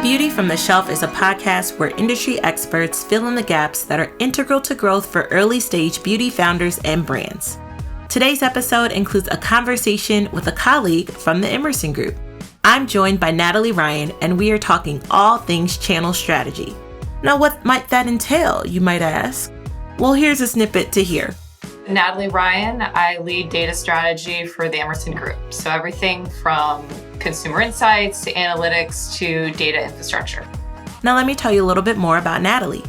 Beauty from the Shelf is a podcast where industry experts fill in the gaps that are integral to growth for early-stage beauty founders and brands. Today's episode includes a conversation with a colleague from the Emerson Group. I'm joined by Natalie Ryan, and we are talking all things channel strategy. Now, what might that entail, you might ask? Well, here's a snippet to hear. Natalie Ryan, I lead data strategy for the Emerson Group. So everything from consumer insights to analytics to data infrastructure. Now let me tell you a little bit more about Natalie.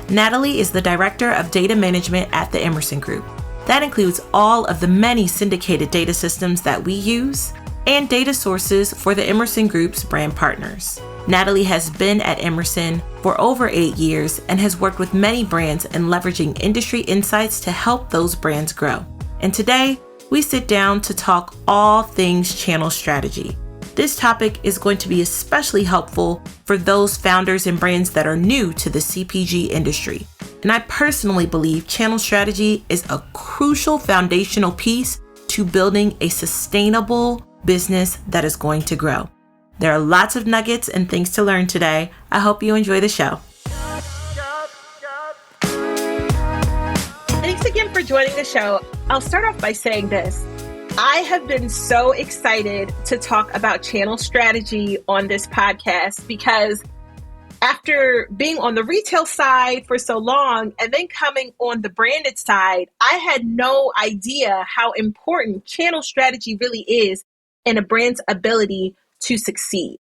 Natalie is the Director of Data Management at the Emerson Group. That includes all of the many syndicated data systems that we use and data sources for the Emerson Group's brand partners. Natalie has been at Emerson for over 8 years and has worked with many brands in leveraging industry insights to help those brands grow. And today, we sit down to talk all things channel strategy. This topic is going to be especially helpful for those founders and brands that are new to the CPG industry. And I personally believe channel strategy is a crucial foundational piece to building a sustainable business that is going to grow. There are lots of nuggets and things to learn today. I hope you enjoy the show. Thanks again for joining the show. I'll start off by saying this. I have been so excited to talk about channel strategy on this podcast because after being on the retail side for so long and then coming on the branded side, I had no idea how important channel strategy really is in a brand's ability to succeed.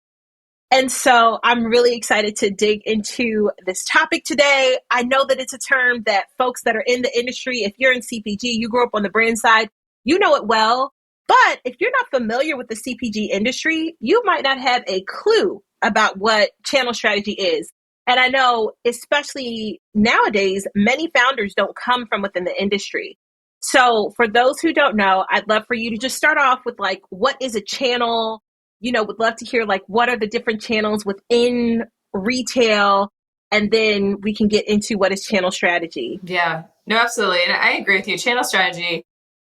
And so I'm really excited to dig into this topic today. I know that it's a term that folks that are in the industry, if you're in CPG, you grew up on the brand side, you know it well. But if you're not familiar with the CPG industry, you might not have a clue about what channel strategy is. And I know, especially nowadays, many founders don't come from within the industry. So for those who don't know, I'd love for you to just start off with what is a channel? Would love to hear what are the different channels within retail, and then we can get into what is channel strategy. Yeah, no, absolutely. And I agree with you. Channel strategy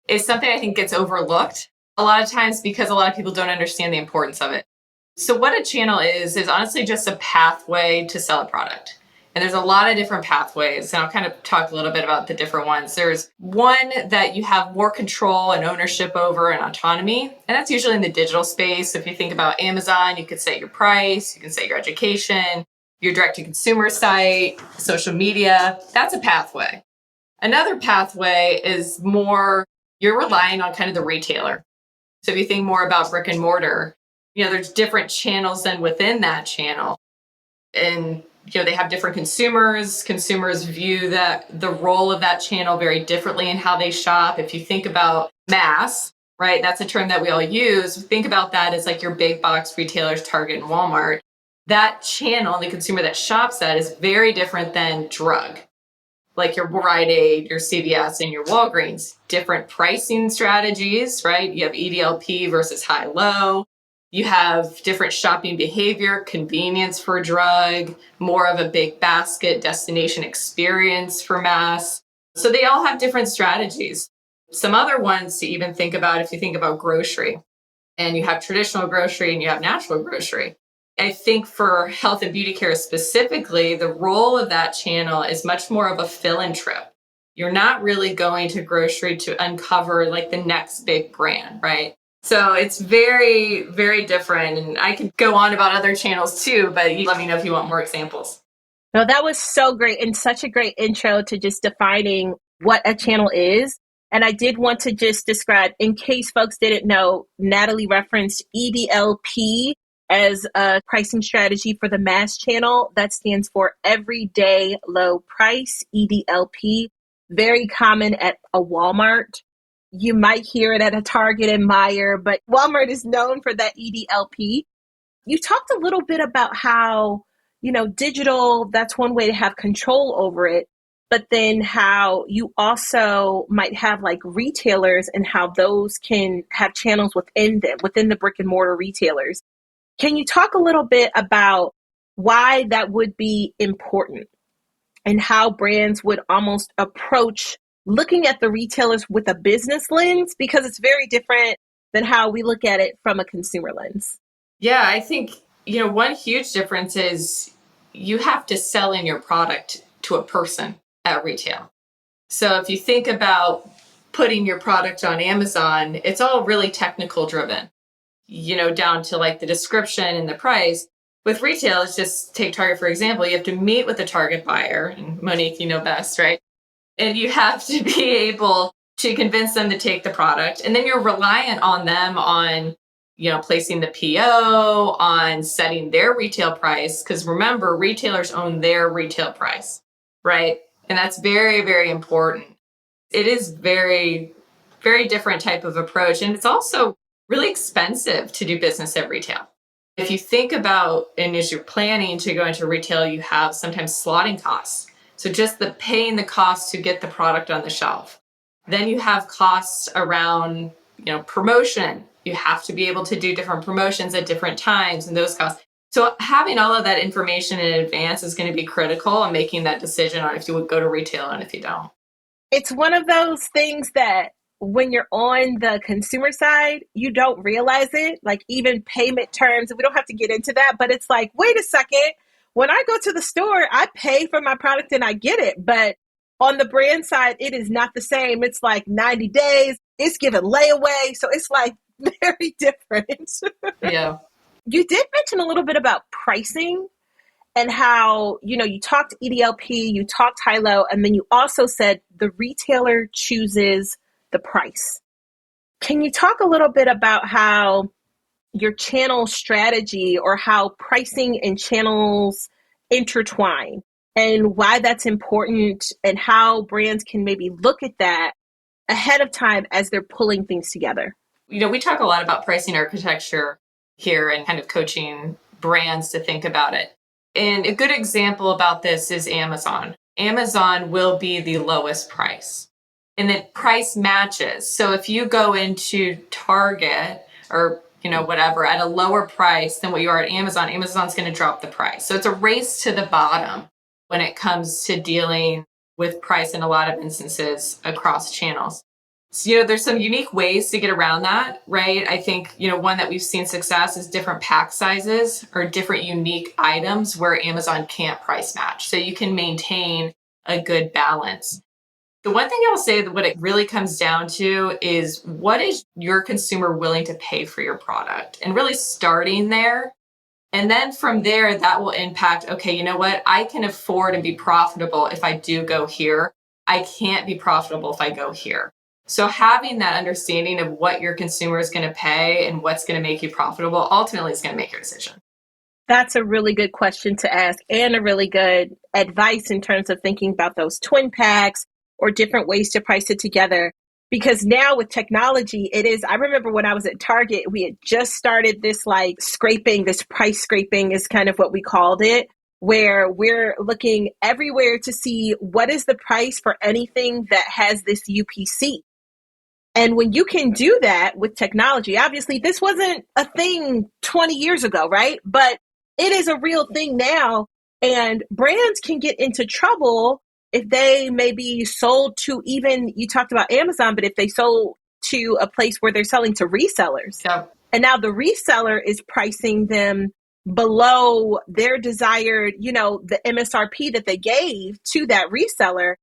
is something I think gets overlooked a lot of times because a lot of people don't understand the importance of it. So what a channel is honestly just a pathway to sell a product. And there's a lot of different pathways, and I'll kind of talk a little bit about the different ones. There's one that you have more control and ownership over and autonomy, and that's usually in the digital space. So if you think about Amazon, you could set your price, you can set your education, your direct-to-consumer site, social media. That's a pathway. Another pathway is more, you're relying on kind of the retailer. So if you think more about brick and mortar, there's different channels then within that channel. And they have different consumers. Consumers view the role of that channel very differently in how they shop. If you think about mass, right, that's a term that we all use. Think about that as your big box retailers, Target and Walmart. That channel, the consumer that shops that, is very different than drug, like your Rite Aid, your CVS, and your Walgreens. Different pricing strategies, right? You have EDLP versus high-low. You have different shopping behavior, convenience for drug, more of a big basket destination experience for mass. So they all have different strategies. Some other ones to even think about, if you think about grocery, and you have traditional grocery and you have natural grocery. I think for health and beauty care specifically, the role of that channel is much more of a fill-in trip. You're not really going to grocery to uncover the next big brand, right? So it's very, very different. And I could go on about other channels too, but you let me know if you want more examples. No, that was so great and such a great intro to just defining what a channel is. And I did want to just describe, in case folks didn't know, Natalie referenced EDLP as a pricing strategy for the mass channel. That stands for Everyday Low Price, EDLP. Very common at a Walmart. You might hear it at a Target and Meijer, but Walmart is known for that EDLP. You talked a little bit about how, digital, that's one way to have control over it, but then how you also might have retailers and how those can have channels within them, within the brick and mortar retailers. Can you talk a little bit about why that would be important and how brands would almost approach looking at the retailers with a business lens, because it's very different than how we look at it from a consumer lens? Yeah, I think One huge difference is you have to sell in your product to a person at retail. So if you think about putting your product on Amazon, it's all really technical driven, down to like the description and the price. With retail, let's just take Target, for example. You have to meet with the Target buyer, and Monique, you know best, right? And you have to be able to convince them to take the product. And then you're reliant on them on, placing the PO, on setting their retail price. Because remember, retailers own their retail price, right? And that's very, very important. It is very, very different type of approach. And it's also really expensive to do business at retail. If you think about, and as you're planning to go into retail, you have sometimes slotting costs. So just the paying the cost to get the product on the shelf. Then you have costs around, promotion. You have to be able to do different promotions at different times and those costs. So having all of that information in advance is going to be critical in making that decision on if you would go to retail and if you don't. It's one of those things that when you're on the consumer side, you don't realize it. Like even payment terms, we don't have to get into that, but it's like, wait a second. When I go to the store, I pay for my product and I get it. But on the brand side, it is not the same. It's like 90 days. It's given layaway. So it's like very different. Yeah. You did mention a little bit about pricing and how, you talked EDLP, you talked high-low, and then you also said the retailer chooses the price. Can you talk a little bit about how your channel strategy or how pricing and channels intertwine and why that's important and how brands can maybe look at that ahead of time as they're pulling things together? We talk a lot about pricing architecture here and kind of coaching brands to think about it. And a good example about this is Amazon. Amazon will be the lowest price. And the price matches. So if you go into Target or, whatever, at a lower price than what you are at Amazon, Amazon's going to drop the price. So it's a race to the bottom when it comes to dealing with price in a lot of instances across channels. So, there's some unique ways to get around that, right? I think, one that we've seen success is different pack sizes or different unique items where Amazon can't price match. So you can maintain a good balance. The one thing I'll say that what it really comes down to is what is your consumer willing to pay for your product, and really starting there. And then from there, that will impact, okay, you know what? I can afford and be profitable if I do go here. I can't be profitable if I go here. So having that understanding of what your consumer is going to pay and what's going to make you profitable ultimately is going to make your decision. That's a really good question to ask and a really good advice in terms of thinking about those twin packs or different ways to price it together. Because now with technology, I remember when I was at Target, we had just started this this price scraping is kind of what we called it, where we're looking everywhere to see what is the price for anything that has this UPC. And when you can do that with technology, obviously this wasn't a thing 20 years ago, right? But it is a real thing now. And brands can get into trouble if they may be sold to, even, you talked about Amazon, but if they sold to a place where they're selling to resellers. Yeah. And now the reseller is pricing them below their desired, the MSRP that they gave to that reseller.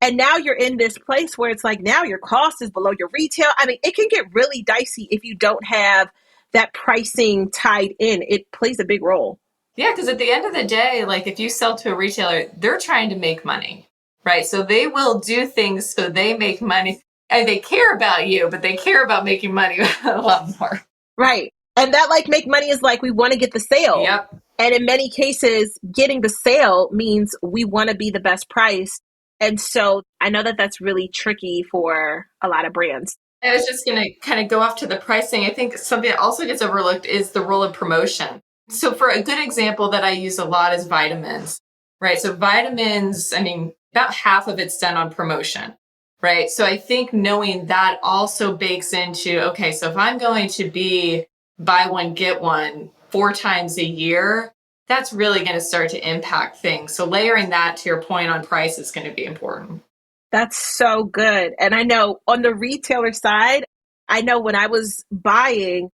And now you're in this place where it's like, now your cost is below your retail. I mean, it can get really dicey if you don't have that pricing tied in. It plays a big role. Yeah, because at the end of the day, like if you sell to a retailer, they're trying to make money, right? So they will do things so they make money. And they care about you, but they care about making money a lot more. Right. And that make money is we want to get the sale. Yep. And in many cases, getting the sale means we want to be the best price. And so I know that that's really tricky for a lot of brands. I was just going to kind of go off to the pricing. I think something that also gets overlooked is the role of promotion. So for a good example that I use a lot is vitamins, right? So vitamins, about half of it's done on promotion, right? So I think knowing that also bakes into, okay, so if I'm going to be buy one, get one 4 times a year, that's really going to start to impact things. So layering that to your point on price is going to be important. That's so good. And I know on the retailer side, I know when I was buying,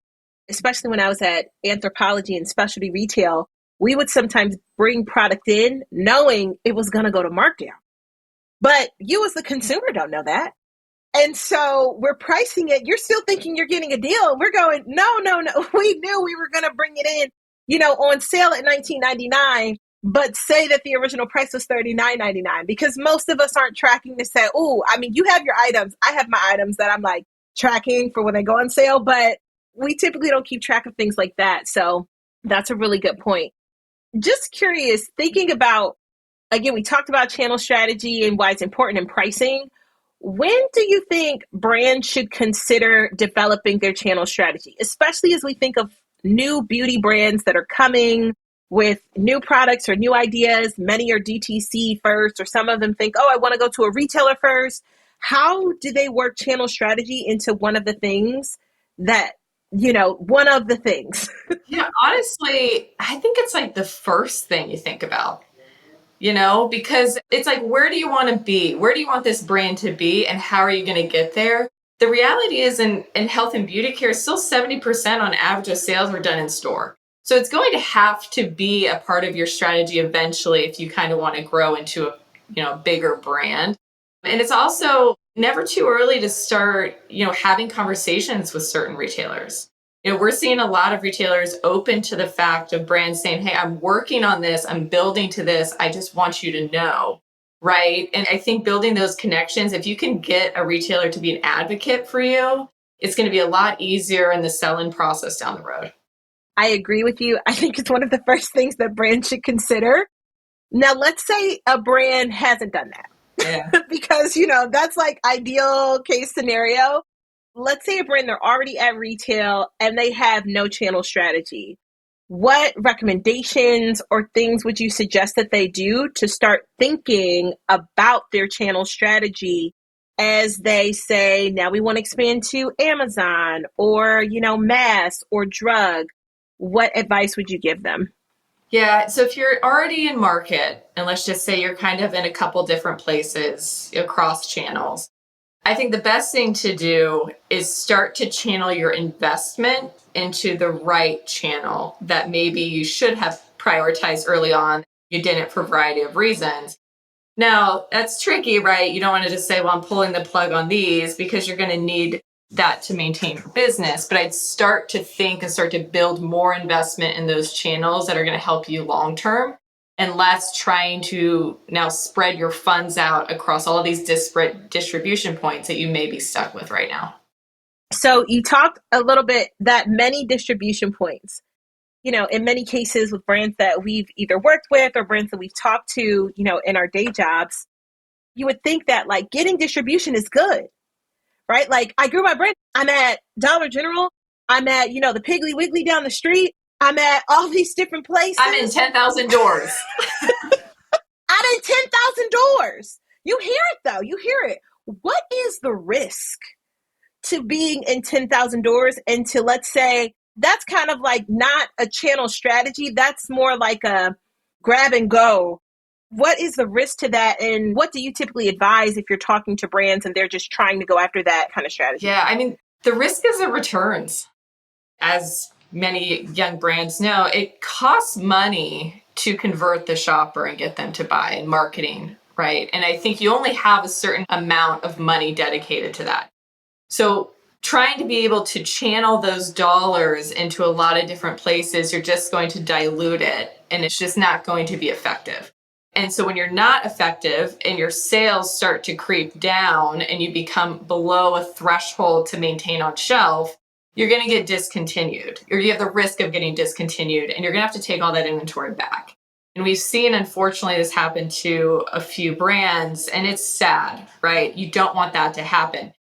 especially when I was at Anthropologie and specialty retail, we would sometimes bring product in knowing it was going to go to markdown. But you as the consumer don't know that. And so we're pricing it. You're still thinking you're getting a deal. And we're going, no, no, no. We knew we were going to bring it in, on sale at $19.99, but say that the original price was $39.99, because most of us aren't tracking to say, oh, I mean, you have your items. I have my items that I'm like tracking for when they go on sale, but we typically don't keep track of things like that. So that's a really good point. Just curious, thinking about, again, we talked about channel strategy and why it's important in pricing. When do you think brands should consider developing their channel strategy, especially as we think of new beauty brands that are coming with new products or new ideas? Many are DTC first, or some of them think, oh, I want to go to a retailer first. How do they work channel strategy into one of the things that, one of the things? Yeah, honestly, I think it's like the first thing you think about, because it's like, where do you want to be? Where do you want this brand to be? And how are you going to get there? The reality is in health and beauty care, still 70% on average of sales are done in store. So it's going to have to be a part of your strategy eventually if you kind of want to grow into a bigger brand. And it's also never too early to start, having conversations with certain retailers. We're seeing a lot of retailers open to the fact of brands saying, hey, I'm working on this, I'm building to this, I just want you to know, right? And I think building those connections, if you can get a retailer to be an advocate for you, it's going to be a lot easier in the selling process down the road. I agree with you. I think it's one of the first things that brands should consider. Now, let's say a brand hasn't done that. Yeah. Because, that's like ideal case scenario. Let's say a brand, they're already at retail and they have no channel strategy. What recommendations or things would you suggest that they do to start thinking about their channel strategy as they say, now we want to expand to Amazon or, mass or drug? What advice would you give them? Yeah. So if you're already in market, and let's just say you're kind of in a couple different places across channels, I think the best thing to do is start to channel your investment into the right channel that maybe you should have prioritized early on. You didn't for a variety of reasons. Now, that's tricky, right? You don't want to just say, well, I'm pulling the plug on these, because you're going to need that to maintain your business. But I'd start to think and start to build more investment in those channels that are going to help you long term, and less trying to now spread your funds out across all of these disparate distribution points that you may be stuck with right now. So you talked a little bit that many distribution points, in many cases with brands that we've either worked with or brands that we've talked to, in our day jobs, you would think that like getting distribution is good, right? Like I grew my brand. I'm at Dollar General. I'm at, the Piggly Wiggly down the street. I'm at all these different places. I'm in 10,000 doors. I'm in 10,000 doors. You hear it though. You hear it. What is the risk to being in 10,000 doors, and to, let's say, that's kind of like not a channel strategy. That's more like a grab and go. What is the risk to that? And what do you typically advise if you're talking to brands and they're just trying to go after that kind of strategy? Yeah, I mean, the risk is the returns. As many young brands know, it costs money to convert the shopper and get them to buy, and marketing, right? And I think you only have a certain amount of money dedicated to that. So trying to be able to channel those dollars into a lot of different places, you're just going to dilute it, and it's just not going to be effective. And so when you're not effective and your sales start to creep down and you become below a threshold to maintain on shelf, you're going to get discontinued, or you have the risk of getting discontinued, and you're going to have to take all that inventory back. And we've seen, unfortunately, this happen to a few brands, and it's sad, right? You don't want that to happen.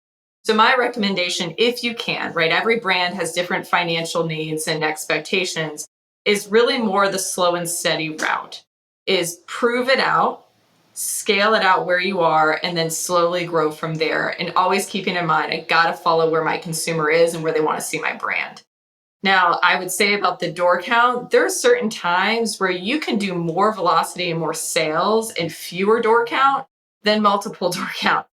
So my recommendation, if you can, right, every brand has different financial needs and expectations, is really more the slow and steady route, is prove it out, scale it out where you are, and then slowly grow from there. And always keeping in mind, I got to follow where my consumer is and where they want to see my brand. Now, I would say about the door count, there are certain times where you can do more velocity and more sales and fewer door count than multiple door count.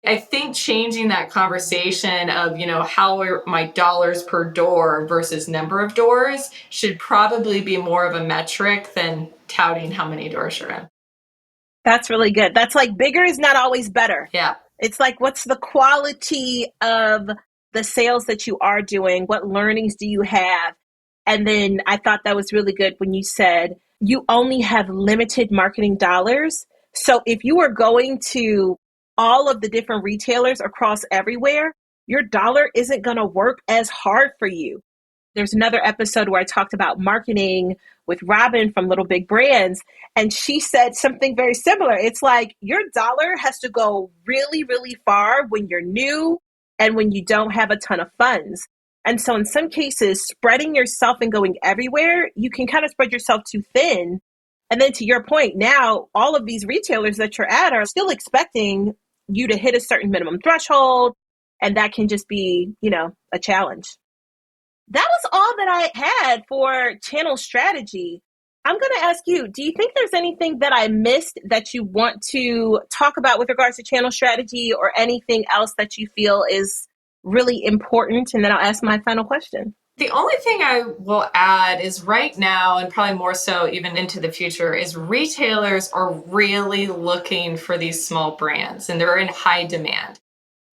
I think changing that conversation of, how are my dollars per door versus number of doors should probably be more of a metric than touting how many doors you're in. That's really good. That's like bigger is not always better. Yeah. It's like, what's the quality of the sales that you are doing? What learnings do you have? And then I thought that was really good when you said you only have limited marketing dollars. So if you are going to all of the different retailers across everywhere, your dollar isn't going to work as hard for you. There's another episode where I talked about marketing with Robin from Little Big Brands, and she said something very similar. It's like your dollar has to go really, really far when you're new and when you don't have a ton of funds. And so in some cases, spreading yourself and going everywhere, you can kind of spread yourself too thin. And then to your point, now all of these retailers that you're at are still expecting you to hit a certain minimum threshold. And that can just be, a challenge. That was all that I had for channel strategy. I'm going to ask you, do you think there's anything that I missed that you want to talk about with regards to channel strategy, or anything else that you feel is really important? And then I'll ask my final question. The only thing I will add is right now, and probably more so even into the future, is retailers are really looking for these small brands and they're in high demand.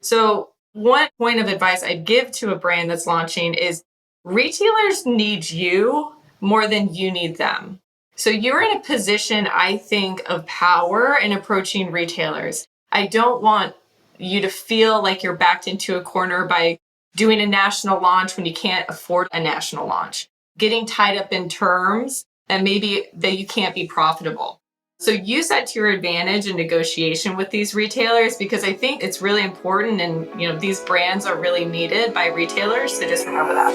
So one point of advice I'd give to a brand that's launching is retailers need you more than you need them. So you're in a position, I think, of power in approaching retailers. I don't want you to feel like you're backed into a corner by doing a national launch when you can't afford a national launch, getting tied up in terms and maybe that you can't be profitable. So use that to your advantage in negotiation with these retailers, because I think it's really important, and these brands are really needed by retailers. So just remember that.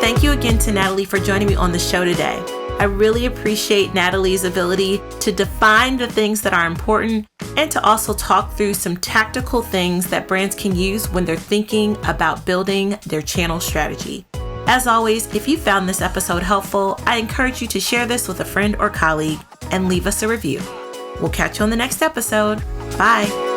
Thank you again to Natalie for joining me on the show today. I really appreciate Natalie's ability to define the things that are important and to also talk through some tactical things that brands can use when they're thinking about building their channel strategy. As always, if you found this episode helpful, I encourage you to share this with a friend or colleague and leave us a review. We'll catch you on the next episode. Bye.